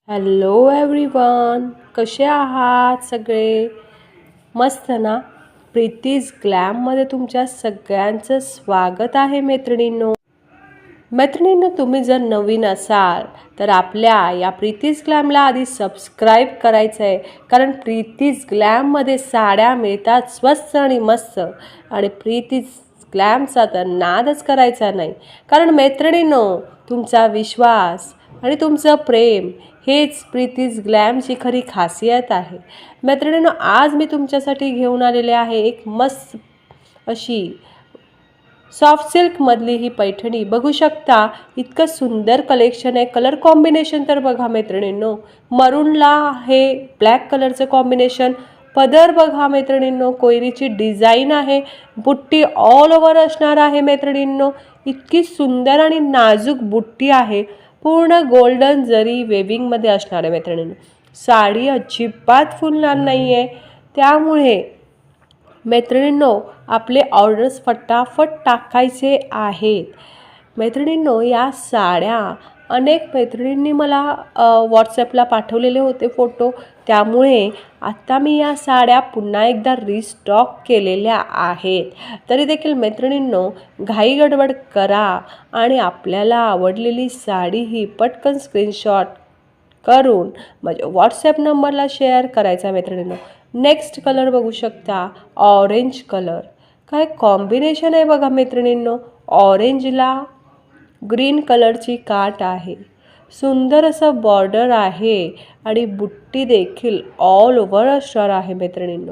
Hello everyone, कसे आहात सगळे? मस्त ना? प्रीतीज ग्लॅममध्ये तुमच्या सगळ्यांचं स्वागत आहे मैत्रिणींनो. तुम्ही जर नवीन असाल तर आपल्या या प्रीतीज ग्लॅमला आधी सबस्क्राईब करायचं आहे, कारण प्रीतीज ग्लॅममध्ये साड्या मिळतात स्वस्त आणि मस्त. आणि प्रीतीज ग्लॅमचा तर नादच करायचा नाही, कारण मैत्रिणींनो, तुमचा विश्वास आणि तुमचं प्रेम हेच प्रीतीज ग्लॅमची खरी खासियत आहे. मैत्रिणींनो, आज मी तुमच्यासाठी घेऊन आलेले आहे एक मस्त अशी सॉफ्ट सिल्कमधली ही पैठणी. बघू शकता, इतकं सुंदर कलेक्शन आहे. कलर कॉम्बिनेशन तर बघा मैत्रिणींनो, मरूनला हे ब्लॅक कलरचं कॉम्बिनेशन. पदर बघा मैत्रिणींनो, कोयरीची डिझाईन आहे, बुट्टी ऑल ओव्हर असणार आहे मैत्रिणींनो. इतकी सुंदर आणि नाजूक बुट्टी आहे, पूर्ण गोल्डन जरी वेविंगमध्ये असणार आहे मैत्रिणींनो. साडी अजिबात फुलणार नाही आहे, त्यामुळे मैत्रिणींनो आपले ऑर्डर्स फटाफट टाकायचे आहेत. मैत्रिणींनो, या साड्या अनेक मैत्रिणींनी मला व्हॉट्सॲपला पाठवलेले होते फोटो, त्यामुळे आत्ता मी या साड्या पुन्हा एकदा रिस्टॉक केलेल्या आहेत. तरी देखील मैत्रिणींनो, घाई गडबड करा आणि आपल्याला आवडलेली साडी ही पटकन स्क्रीनशॉट करून माझ्या व्हॉट्सॲप नंबरला शेअर करायचा मैत्रिणींनो. नेक्स्ट कलर बघू शकता, ऑरेंज कलर. काय कॉम्बिनेशन आहे बघा मैत्रिणींनो. ऑरेंजला ग्रीन कलरची काठ आहे, सुंदर असं बॉर्डर आहे आणि बुट्टी देखील ऑल ओव्हर असणार आहे मैत्रिणींनो.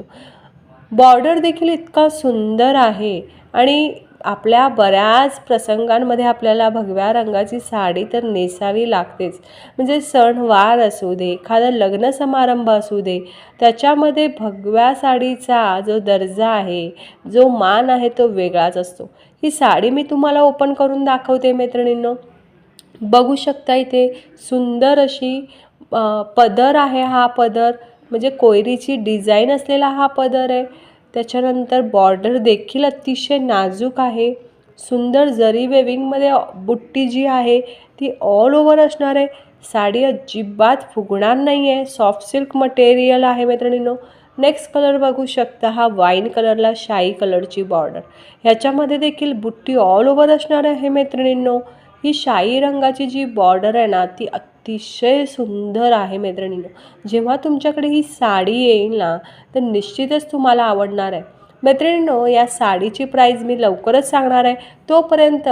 बॉर्डर देखील इतका सुंदर आहे आणि आपल्या बऱ्याच प्रसंगांमध्ये आपल्याला भगव्या रंगाची साडी तर नेसावी लागतेच. म्हणजे सणवार असू दे, एखादा लग्न समारंभ असू दे, त्याच्यामध्ये भगव्या साडीचा जो दर्जा आहे, जो मान आहे, तो वेगळाच असतो. ही साडी मी तुम्हाला ओपन करून दाखवते मैत्रिणींनो. बघू शकता, इथे सुंदर अशी पदर आहे. हा पदर म्हणजे कोयरीची डिझाईन असलेला हा पदर आहे. त्याच्यानंतर बॉर्डर देखील अतिशय नाजूक आहे. सुंदर जरी वेविंगमध्ये बुट्टी जी आहे ती ऑल ओव्हर असणार आहे. साडी अजिबात फुगणार नाही आहे. सॉफ्ट सिल्क मटेरियल आहे मैत्रिणींनो. नेक्स्ट कलर बघू शकता, हा वाईन कलरला शाई कलरची बॉर्डर. ह्याच्यामध्ये देखील बुट्टी ऑल ओव्हर असणार आहे मैत्रिणींनो. ही शाई रंगाची जी बॉर्डर आहे ना, ती अतिशय सुंदर आहे मैत्रिणींनो. जेव्हा तुमच्याकडे ही साडी येईल ना, तर निश्चितच तुम्हाला आवडणार आहे मैत्रिणींनो. या साडीची प्राईस मी लवकरच सांगणार आहे. तोपर्यंत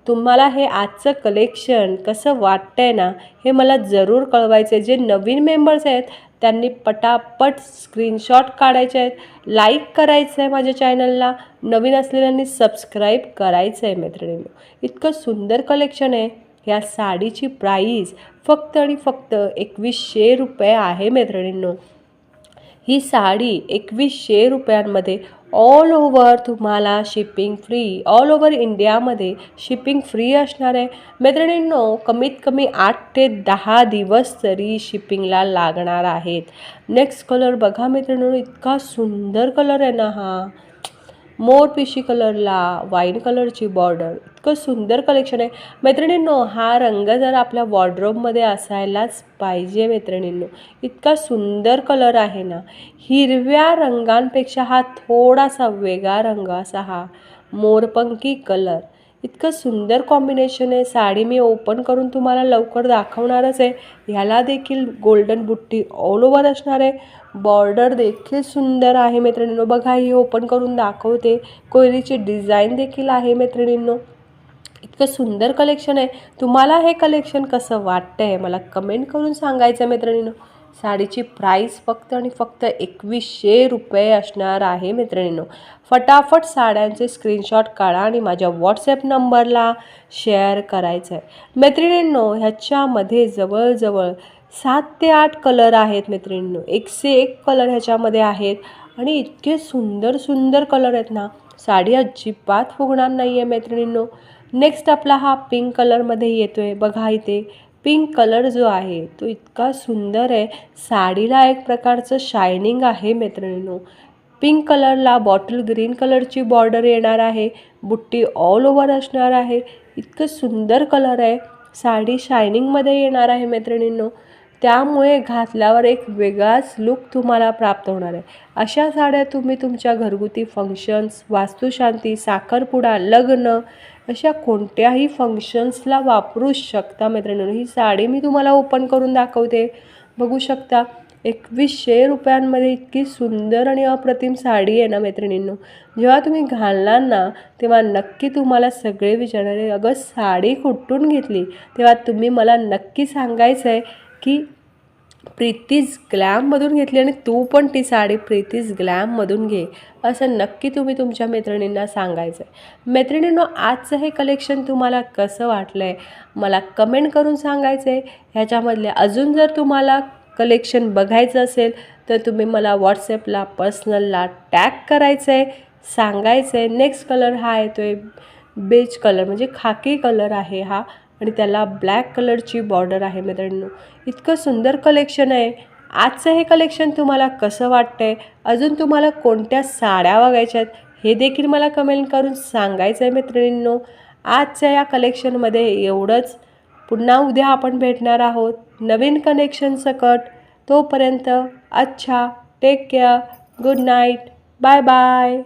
तुम्हाला हे आजचं कलेक्शन कसं वाटतंय ना, हे मला जरूर कळवायचं आहे. जे नवीन मेंबर्स आहेत त्यांनी पटापट स्क्रीनशॉट काढायचे आहेत, लाईक करायचं आहे माझ्या चॅनलला, नवीन असलेल्यांनी सबस्क्राईब करायचं आहे मैत्रिणींनो. इतकं सुंदर कलेक्शन आहे. ह्या साडीची प्राईस फक्त आणि फक्त 2100 रुपये आहे मैत्रिणींनो. ही साडी 2100 रुपयांमध्ये ऑल ओव्हर तुम्हाला शिपिंग फ्री, ऑल ओव्हर इंडियामध्ये शिपिंग फ्री असणार आहे मैत्रिणींनो. कमीत कमी 8 ते 10 दिवस तरी शिपिंगला लागणार आहेत. नेक्स्ट कलर बघा मैत्रिणींनो, इतका सुंदर कलर आहे ना हा. मोरपिशी कलरला वाईन कलरची बॉर्डर. इतकं सुंदर कलेक्शन आहे मैत्रिणींनो. हा रंग जर आपल्या वॉर्डरोबमध्ये असायलाच पाहिजे मैत्रिणींनो. इतका सुंदर कलर आहे ना. हिरव्या रंगांपेक्षा हा थोडासा वेगळा रंग असा हा मोरपंखी कलर. इतकं सुंदर कॉम्बिनेशन आहे. साडी मी ओपन करून तुम्हाला लवकर दाखवणारच आहे. ह्याला देखील गोल्डन बुट्टी ऑल ओव्हर असणार आहे. बॉर्डर देखील सुंदर आहे मैत्रिणींनो. बघा, ही ओपन करून दाखवते. कोयरीची डिझाईन देखील आहे मैत्रिणींनो. इतकं सुंदर कलेक्शन आहे. तुम्हाला हे कलेक्शन कसं वाटतं आहे मला कमेंट करून सांगायचं आहे मैत्रिणींनो. साडीची प्राईस फक्त आणि फक्त 2100 रुपये असणार आहे मैत्रिणींनो. फटाफट साड्यांचे स्क्रीनशॉट काढा आणि माझ्या व्हॉट्सॲप नंबरला शेअर करायचं आहे मैत्रिणींनो. ह्याच्यामध्ये जवळजवळ 7 ते 8 कलर आहेत मैत्रिणींनो. 1 से 1 कलर ह्याच्यामध्ये आहेत आणि इतके सुंदर सुंदर कलर आहेत ना, साडी अजिबात फुगणार नाही आहे मैत्रिणींनो. नेक्स्ट आपला हा पिंक कलरमध्ये येतो आहे. बघा, इथे पिंक कलर जो आहे तो इतका सुंदर आहे. साडीला एक प्रकारचं शायनिंग आहे मैत्रिणींनो. पिंक कलरला बॉटल ग्रीन कलरची बॉर्डर येणार आहे. बुट्टी ऑल ओव्हर असणार आहे. इतकं सुंदर कलर आहे. साडी शायनिंगमध्ये येणार आहे मैत्रिणींनो. त्यामुळे घातल्यावर एक वेगळाच लुक तुम्हाला प्राप्त होणार आहे. अशा साड्या तुम्ही तुमच्या घरगुती फंक्शन्स, वास्तुशांती, साखरपुडा, लग्न अशा कोणत्याही फंक्शन्सला वापरू शकता मैत्रिणींनो. ही साडी मी तुम्हाला ओपन करून दाखवते. बघू शकता 2100 रुपयांमध्ये इतकी सुंदर आणि अप्रतिम साडी आहे ना मैत्रिणींनो. जेव्हा तुम्ही घालणार ना तेव्हा नक्की तुम्हाला सगळे विचारणार आहे, अगं साडी कुठून घेतली? तेव्हा तुम्ही मला नक्की सांगायचं आहे की प्रीतीज ग्लॅममधून घेतली आणि तू पण ती साडी प्रीतीज ग्लॅममधून घे, असं नक्की तुम्ही तुमच्या मैत्रिणींना सांगायचं आहे. मैत्रिणींनो, आजचं हे कलेक्शन तुम्हाला कसं वाटलं आहे मला कमेंट करून सांगायचं आहे. ह्याच्यामधले अजून जर तुम्हाला कलेक्शन बघायचं असेल तर तुम्ही मला व्हॉट्सॲपला पर्सनलला टॅग करायचं आहे, सांगायचं आहे. नेक्स्ट कलर हा येतो आहे बेज कलर, म्हणजे खाकी कलर आहे हा, आणि त्याला ब्लॅक कलरची बॉर्डर आहे मैत्रिणींनो. इतकं सुंदर कलेक्शन आहे. आजचं हे कलेक्शन तुम्हाला कसं वाटतं आहे, अजून तुम्हाला कोणत्या साड्या बघायच्या आहेत हे देखील मला कमेंट करून सांगायचं आहे मैत्रिणींनो. आजच्या या कलेक्शनमध्ये एवढंच. पुन्हा उद्या आपण भेटणार आहोत नवीन कनेक्शन सकट. तोपर्यंत अच्छा, take care, good night, bye bye.